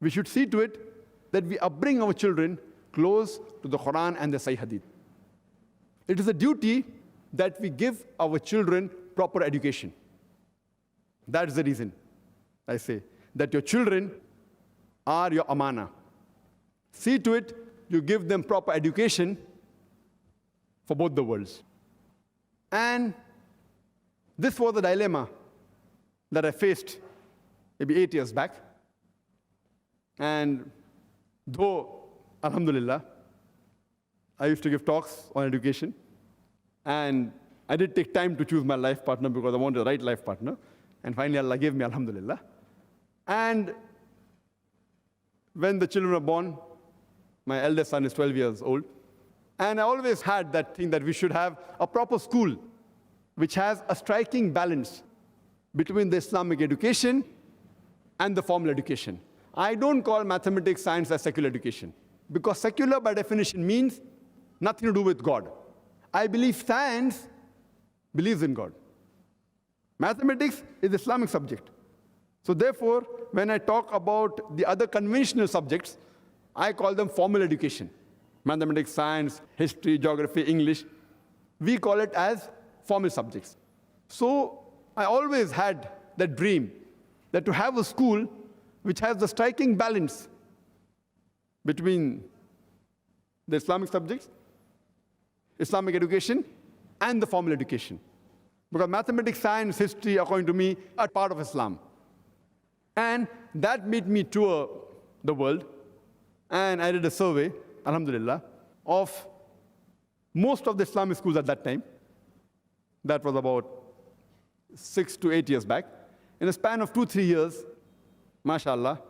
we should see to it that we upbring our children close to the Quran and the Sahih Hadith. It is a duty that we give our children proper education. That is the reason I say that your children are your amana. See to it you give them proper education for both the worlds. And this was the dilemma that I faced maybe 8 years back. And though, alhamdulillah, I used to give talks on education, and I did take time to choose my life partner because I wanted the right life partner. And finally, Allah gave me, alhamdulillah. And when the children were born, my eldest son is 12 years old, and I always had that thing that we should have a proper school which has a striking balance between the Islamic education and the formal education. I don't call mathematics, science as secular education, because secular by definition means nothing to do with God. I believe science believes in God. Mathematics is Islamic subject. So therefore, when I talk about the other conventional subjects, I call them formal education. Mathematics, science, history, geography, English. We call it as formal subjects. So I always had that dream that to have a school which has the striking balance between the Islamic subjects, Islamic education, and the formal education. Because mathematics, science, history, according to me, are part of Islam. And that made me tour the world. And I did a survey, alhamdulillah, of most of the Islamic schools at that time. That was about 6 to 8 years back. In a span of 2-3 years, mashallah,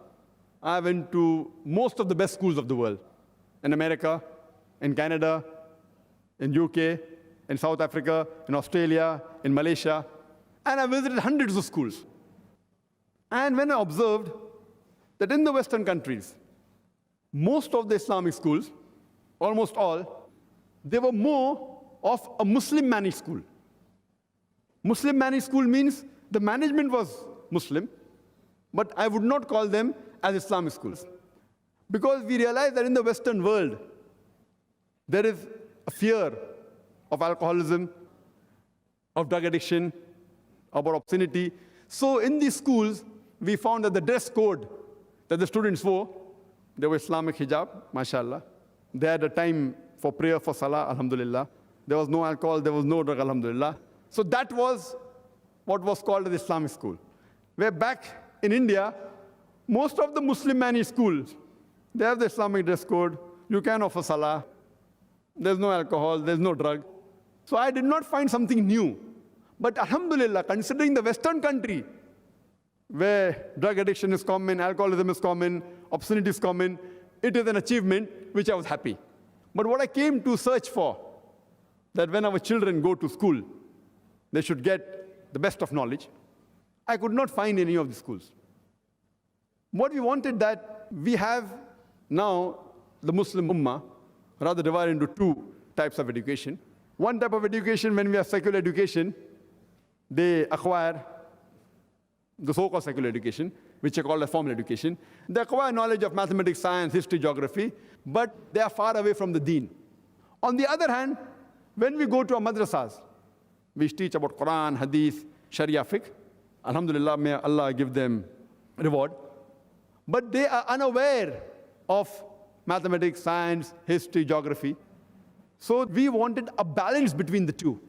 I went to most of the best schools of the world. In America, in Canada, in UK, in South Africa, in Australia, in Malaysia. And I visited hundreds of schools. And when I observed that in the Western countries, most of the Islamic schools, almost all, they were more of a Muslim-managed school. Muslim-managed school means the management was Muslim, but I would not call them as Islamic schools. Because we realize that in the Western world, there is a fear of alcoholism, of drug addiction, about obscenity. So in these schools, we found that the dress code that the students wore, they were Islamic hijab, mashallah. They had a time for prayer, for salah, alhamdulillah. There was no alcohol, there was no drug, alhamdulillah. So that was what was called the Islamic school. Where back in India, most of the Muslim-managed schools, they have the Islamic dress code. You can offer salah. There's no alcohol, there's no drug. So I did not find something new. But alhamdulillah, considering the Western country, where drug addiction is common, alcoholism is common, obscenity is common, it is an achievement which I was happy. But what I came to search for, that when our children go to school, they should get the best of knowledge, I could not find any of the schools. What we wanted that we have now the Muslim Ummah, rather divided into two types of education. One type of education, when we have secular education, they acquire the so-called secular education, which are called as formal education. They acquire knowledge of mathematics, science, history, geography, but they are far away from the deen. On the other hand, when we go to our madrasas, we teach about Quran, Hadith, Sharia, fiqh. Alhamdulillah, may Allah give them reward. But they are unaware of mathematics, science, history, geography. So we wanted a balance between the two.